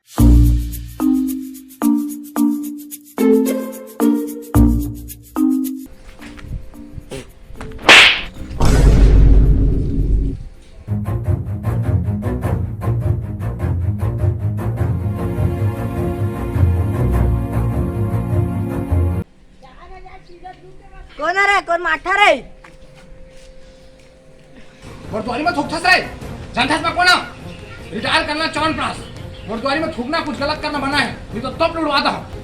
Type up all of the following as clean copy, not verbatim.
कोण रे कोण माठा रे मोरद्वारी में थूकथस रे जानथस में कोना रिटायर करना च्यवनप्राश मोरद्वारी में थूकना कुछ गलत करना मना है नहीं तो तब उड़वाता हूं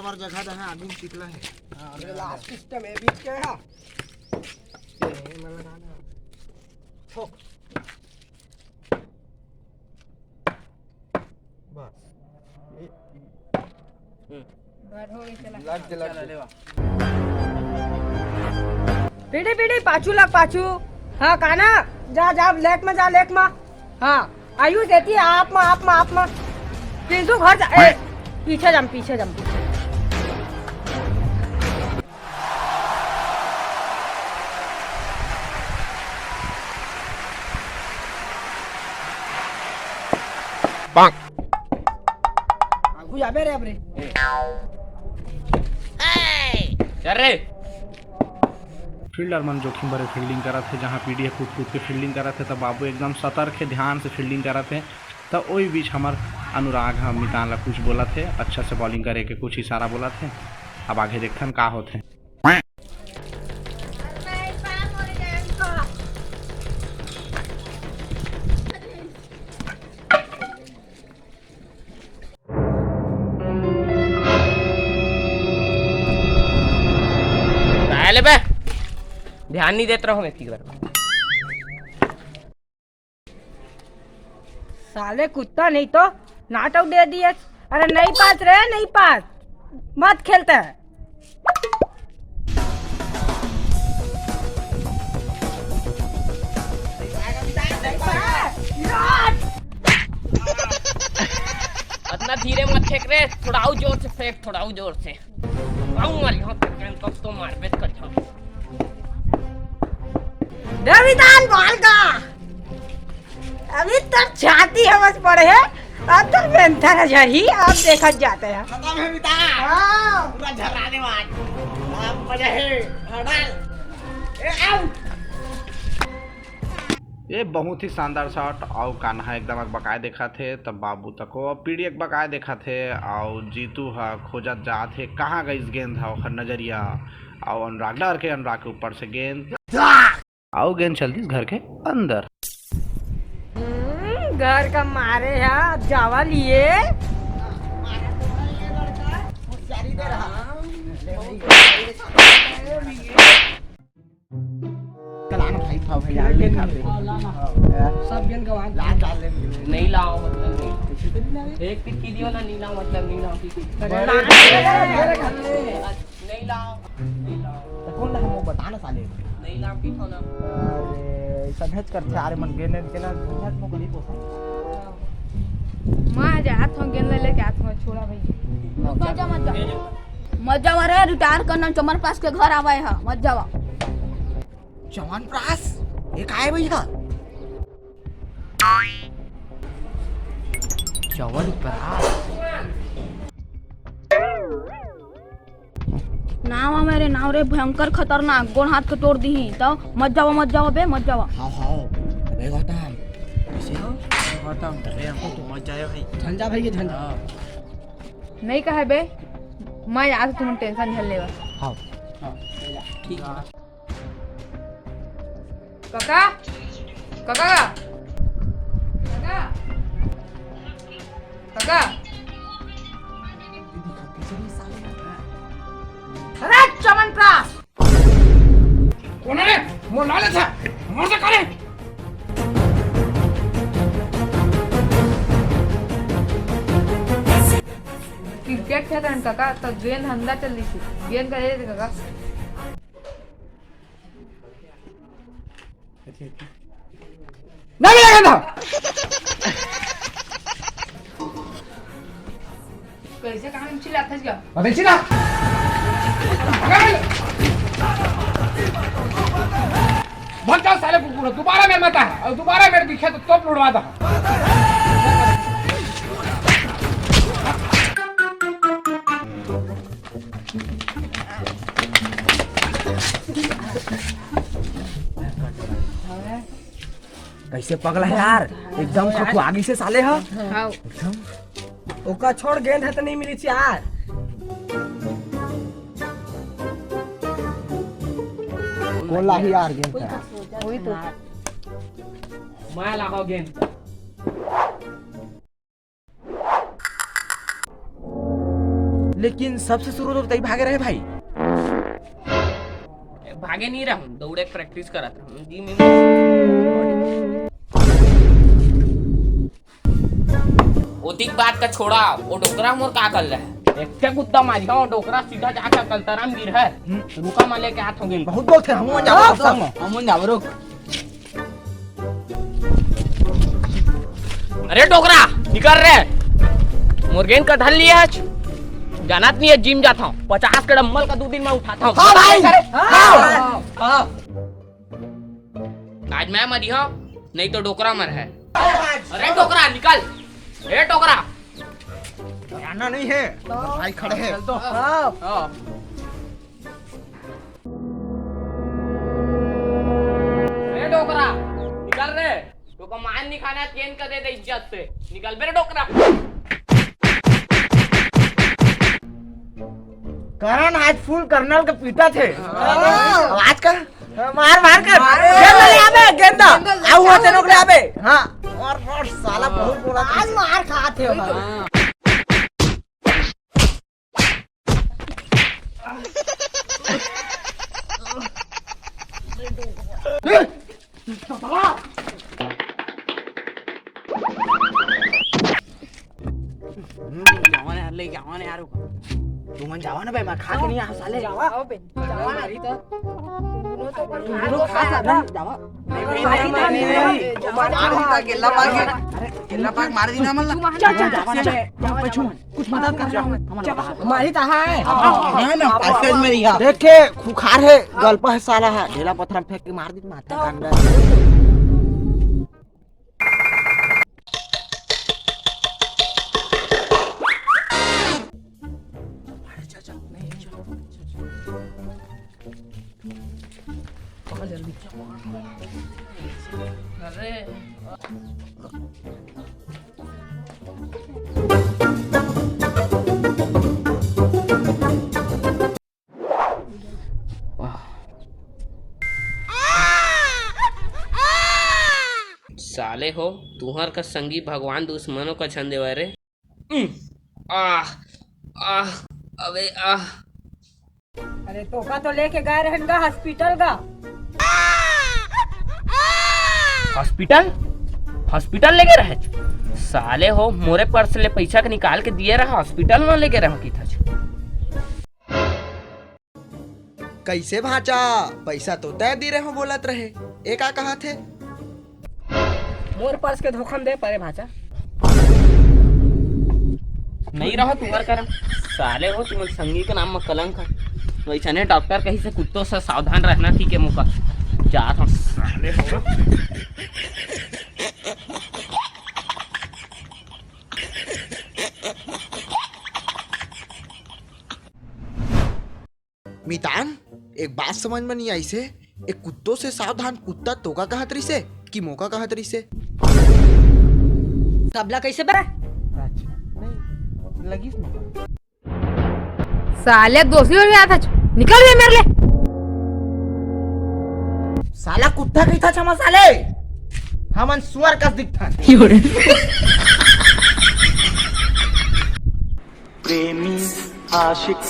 बार जगह है आदमी टिकला है अरे लास्ट सिस्टम है बीच के है ये मैं लगाना ठोक बस पीढ़ी पीढ़ी पाछू लग पाछू हाँ काना जा जा लेक में जा लेक में हाँ आयुष देती है आप में पिंटू घर जा पीछे जम पीछे जाबे रे अपने चल रे फील्डर मन जोखिम भरे फील्डिंग करत थे जहाँ पीढ़ी कूद के फील्डिंग करत थे तब बाबू एकदम सतर्क है ध्यान से फील्डिंग करत थे तब वही बीच हमार अनुराग हम मितान ला कुछ बोला थे अच्छा से बॉलिंग करे के कुछ इशारा बोला थे अब आगे देखते का होते ध्यान नहीं देते रहो मैं की बार साले कुत्ता नहीं तो नाटक दे दिए अरे नहीं पास रे नहीं पास मत खेलते है इतना धीरे मत फेंक रे थोड़ा और जोर से फेंक थोड़ा और जोर से आऊंगा यहाँ तक तो मार बेच कर छो रविदान बॉल का अभी तक छाती हमस पड़े है अब तक बेंथर है जही आप देखत जाते हैं खत्म है बेटा हाँ पूरा झर्राने वाला अब मजा है हड़ाल ए आउट ये बहुत ही शानदार शॉट और कान्हा एकदम बकाए देखा थे तब बाबू तको और पीढ़ी एक बकाए देखा थे और जीतू है खोजत जा थे कहाँ गई गेंद है और नजरिया और अनुराग डर के अनुराग के ऊपर से गेंद आओ गेंद चलती घर के अंदर घर का मारे है जावा लिए कलाना भाई था भाई यार सब गेंद गवा नहीं लाओ मतलब नहीं एक पिच की दियो ना नहीं लाओ मतलब नहीं लाओ नहीं लाओ तो कौन हम बताना साले नहीं लाओ की हो ना अरे सभेज करते अरे मन गेने के ना सभेज को नहीं पोसा मां जा हाथ में गेंद लेके हाथ में छोड़ा भाई मत जावा रे रिटायर करना च्यवनप्राश के घर आवे है मत जावा च्यवनप्राश ये काय भैया च्यवनप्राश नाव मेरे नाव रे भयंकर खतरनाक गोड़ हाथ के तोड़ दी तो मत जावा बे मत जावा हाँ अबे गौतम कैसे हो गौतम अरे हमको तो मत जाए भाई झंझा भाई ये झंझा नहीं कहे बे मैं आज तुम टेंशन झेल लेगा हाँ ठीक है काका काका काका काका अरे च्यवनप्राश कौन है मोर लाले था मोर से करे विकेट खेळत आहे काका तर गेंद हंदा चल दिसी गेंद का दे काका नहीं मिलेगा था कैसे काम चिल्लाता है अबे चिल्ला बहुत जाओ साले कुकुर दोबारा मेरे मत आ और दोबारा मेरे दिखे तो तोप लुड़वाता कैसे पगला है यार एकदम खखु आगे से साले ह हां ओका छोड़ गेंद है तो नहीं मिली थी यार कौन लाही यार गेंद था वही तो मैं लगाओ गेंद लेकिन सबसे शुरू तो तई भागे रहे भाई भागे नहीं रहा हूँ दौड़े प्रैक्टिस करा था जी में ओतिक बात का छोड़ा वो डोकरा मोर का कर रहा है एक क्या कुत्ता मारी का वो डोकरा सीधा जाकर कलतराम गिर है रुका मैं लेके आता हूँ गेंद बहुत बोलते हम जाओ संग हम जाओ रुक अरे डोकरा निकल रहे मोर गेंद का ढल लिया है जाना नहीं है जिम जाता हूँ 50 के डम्बल का 2 दिन में उठाता हूँ हां भाई आज मैं मरी हूँ नहीं तो डोकरा मर है अरे डोकरा निकल ए डोकरा आना नहीं है भाई खड़े हैं तो ए डोकरा निकल रे तो मान नहीं खाना गेंद का दे दे इज्जत से निकल मेरे डोकरा करण आज फुल कर्नल के पीटा थे आज का मार मार कर गेंद ले आबे गेंदा आऊ होते नोकले आबे हां और साला बहुत बोला आज मार खाते हो जावा यार ले जावा यार तू मन जावा ना भाई मैं खा के नहीं आ साले जावा जावा ना री तो खा साला जावा केला पाक मार दी ना मतलब चल कुछ मदद कर हमारी तहा है हां ना पैसेज में रिहा देखे खुखार है गल्पा है साला है ढेला पत्थर फेंक के मार दी माथा कान में अरे साले हो तुहर का संगी भगवान दुश्मनों का छंदे वारे अबे अरे तो का तो लेके गए रहेंगा हॉस्पिटल का हॉस्पिटल हॉस्पिटल लेके रहे साले हो मोरे पर्स ले पैसा के निकाल के दिए रहा हॉस्पिटल न लेके रहो की था कैसे भाचा पैसा तो तय दे रहे हो बोलत रहे एक आ कहा थे मोर पर्स के धोखा दे परे भाचा नहीं रहो तुम्हारे करम साले हो तुम संगी के नाम में कलंक है वैसे डॉक्टर कहीं से कुत्तों से सावधान रहना थी के मुका जा था साले हो मितान एक बात समझ में नहीं आई से एक कुत्तों से सावधान कुत्ता तोका कहत रही से कि मौका कहत रही से सबला कैसे बे लगी साले दोषी हो गया था निकल गए मेरे लिए साला कुत्ता कहीं था छमा साले हमन सुअर का दिखता प्रेमी आशिक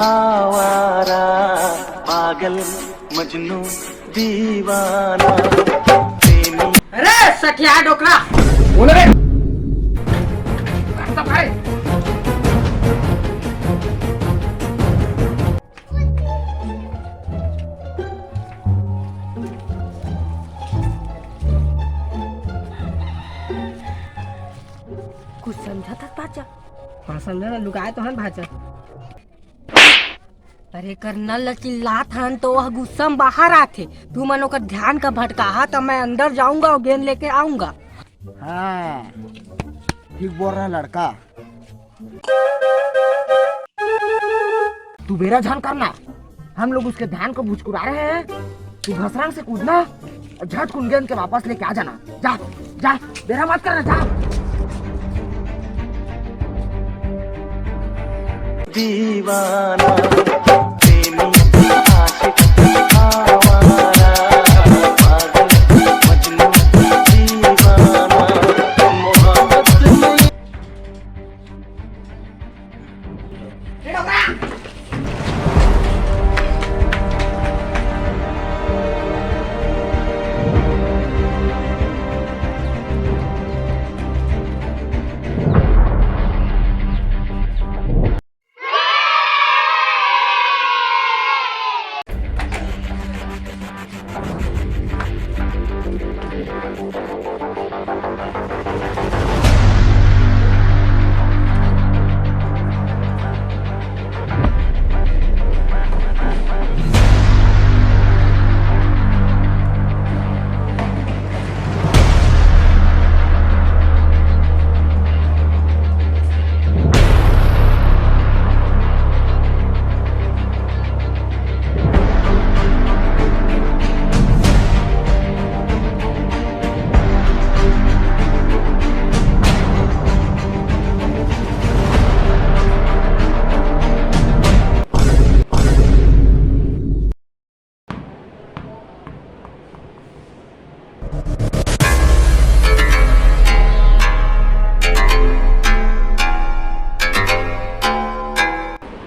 आवारा पागल मजनू दीवाना प्रेमी अरे सखिया डोकरा बोले रे भाई कुछ समझा था भाचा? हाँ समझा ना, लुगाए तो हन भाचा। अरे कर्नल चिल्लात हन तो वह गुस्सा में बाहर आते। तू मनो का ध्यान का भटकाहा तो मैं अंदर जाऊंगा और गेंद लेके आऊंगा। हाँ ठीक बोल रहा है लड़का। तू बेरा ध्यान करना, हम लोग उसके ध्यान को भुचकुरा रहे हैं। तू घसरंग से कूदना और झट कुन गेंद के वापस लेके आ जाना। जा जा, बेरा मत करना, जा। दीवाना प्रेमी आशिक आवारा पागल मजनू दीवाना मोहब्बत में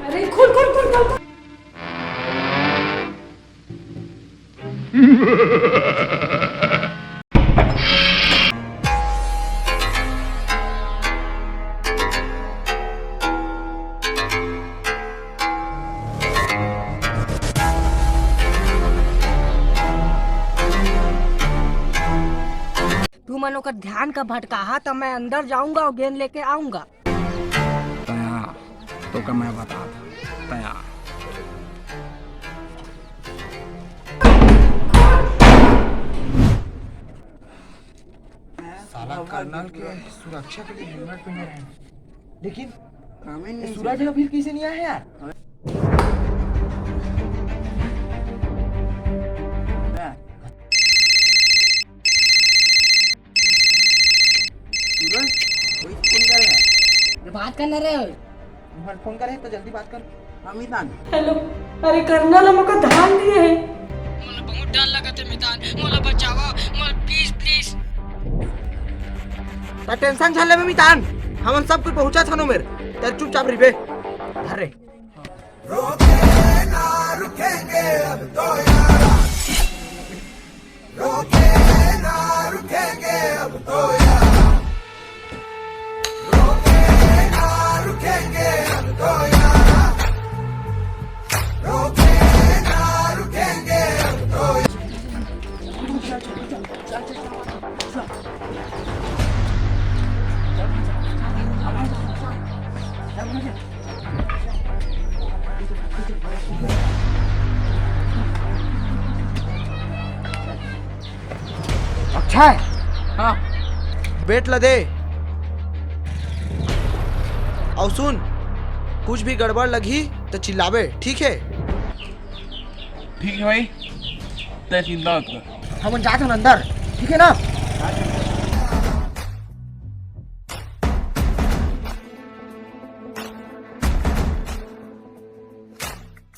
अरे खुल खुल खुल खुल। तू मनो का ध्यान का भटकाहा तो मैं अंदर जाऊंगा और गेंद लेके आऊंगा। तया तो का मैं बता था तया। साला कर्नल के सुरक्षा के लिए हेलमेट पहने रहे, लेकिन ये सूरज अभी कैसे नहीं आया यार? सूरज कोई फोन कर रहा है, बात करना रहे हो? फोन करे तो जल्दी बात कर। अमितान हेलो, अरे कर्नल हमको ध्यान दिए है। मुझे बहुत डर लगा था मितान, मुझे बचाओ, मुझे प्लीज प्लीज। ता टेंशन झले में मितान, हमन सब कुछ पहुंचा थानो मेर। ते चुपचाप रिबे अरे अक्षय, हाँ बेट ल दे और सुन, कुछ भी गड़बड़ लगी तो चिल्लावे, ठीक है? ठीक है भाई, तय चिंता मत कर। हम जाते हैं अंदर, ठीक है ना?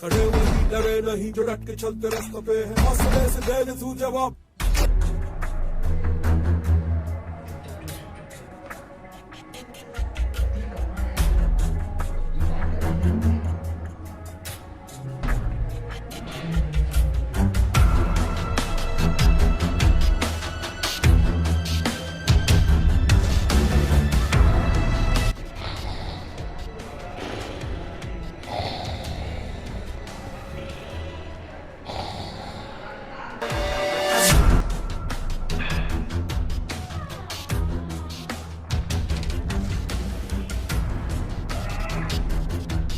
खड़े वही डरे नहीं जो डट के चलते रास्ते पे है, हौसले से दे दे तू जवाब।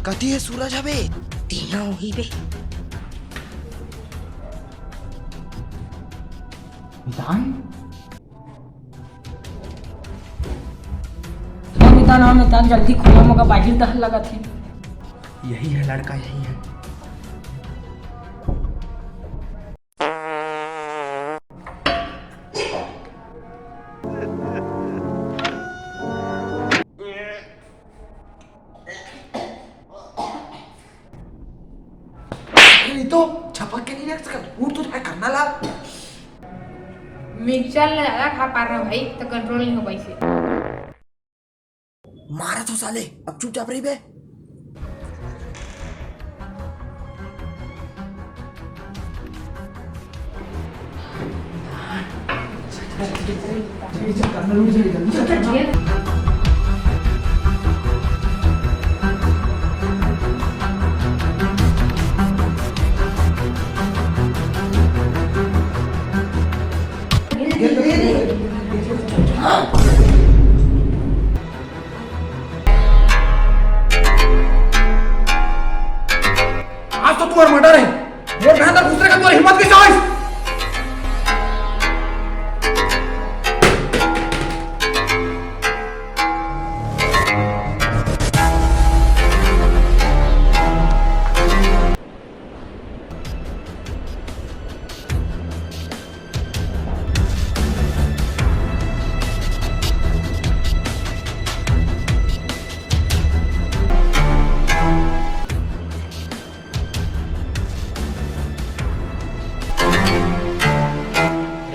कथी है सूरज हवे तीना वही बे मितान जल्दी खोलो मगा बाहर दहल लगा थे। यही है लड़का, यही है। तो छपक के नहीं रख सकता, उठ तो जाए करना ला। मिक्सर ले ज्यादा खा पा रहा भाई तो कंट्रोल नहीं हो पाई से। मारा तो साले, अब चुपचाप रही बे। आज तो तुम्हारा मर्डर है। रोड में अंदर घुसने का तुम्हारी हिम्मत कैसे हुई?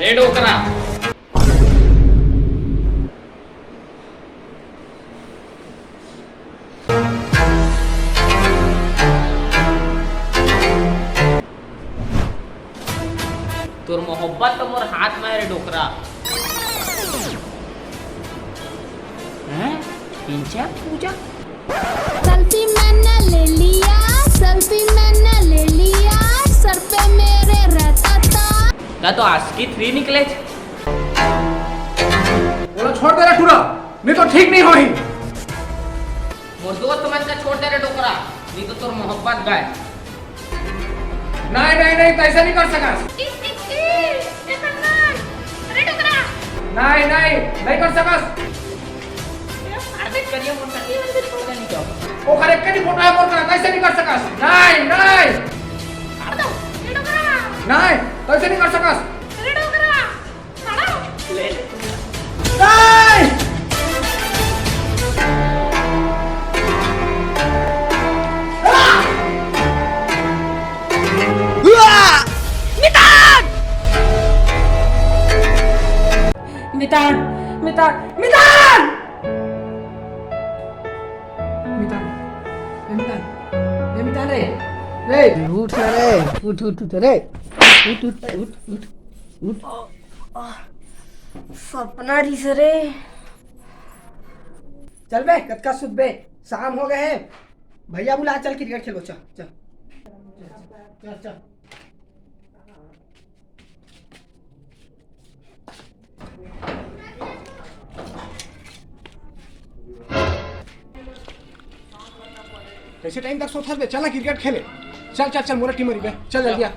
रे डोकरा तोर मोहब्बत तो मोर हाथ में है रे डोकरा। हैं पिंचा पूजा सेल्फी मैंने ले लिया, सेल्फी मैंने ले लिया, सर पे मेरे रहता था। का तो आस्की 3 निकले छे। बोला छोड़ दे रे टूरा, नहीं तो ठीक नहीं होही। मोर दोस्त मन का छोड़ दे रे डोकरा, नहीं तो तोर मोहब्बत गए। नहीं नहीं नहीं, तो ऐसा नहीं कर सकस। नहीं नहीं नहीं कर सकस। आर्थिक करिए मोर सखी मन के छोड़ दे नहीं तो। ओ करे के नहीं फोटो है मोर का, कैसे नहीं कर सकस। नहीं नहीं मार दो रे डोकरा। नहीं, तो ऐसे नहीं कर सकस। रे डोकरा मारो ले ले नहीं मितान मितान मितान मितान, मितान रे, रे उठ रे, उठ उठ उठ रे, उठ उठ उठ उठ उठ। सपना रिस रे। चल बे, कतका सुत बे, शाम हो गए हैं। भैया बुला, चल क्रिकेट खेलो, चल चल चल चल। कैसे टाइम तक सोता बे, चल ना क्रिकेट खेले। चल चल चल, मोरा टीम मरी बे, चल जल्दी आ।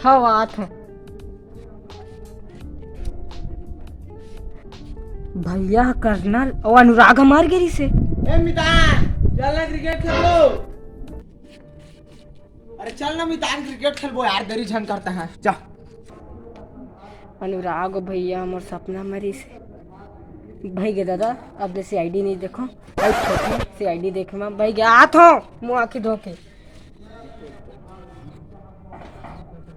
हाँ बात है भैया कर्नल और अनुराग मार गिरी से। ए मितान, चल ना क्रिकेट खेलो। अरे चल ना मितान, क्रिकेट खेलबो यार, देरी झन करता है। जा। अनुराग भैया हमार सपना मरी से भाई गे दादा, अब सीआईडी नहीं देखो, सीआईडी देखे में भाई गया हाथ हो मुँह आँखी धोके।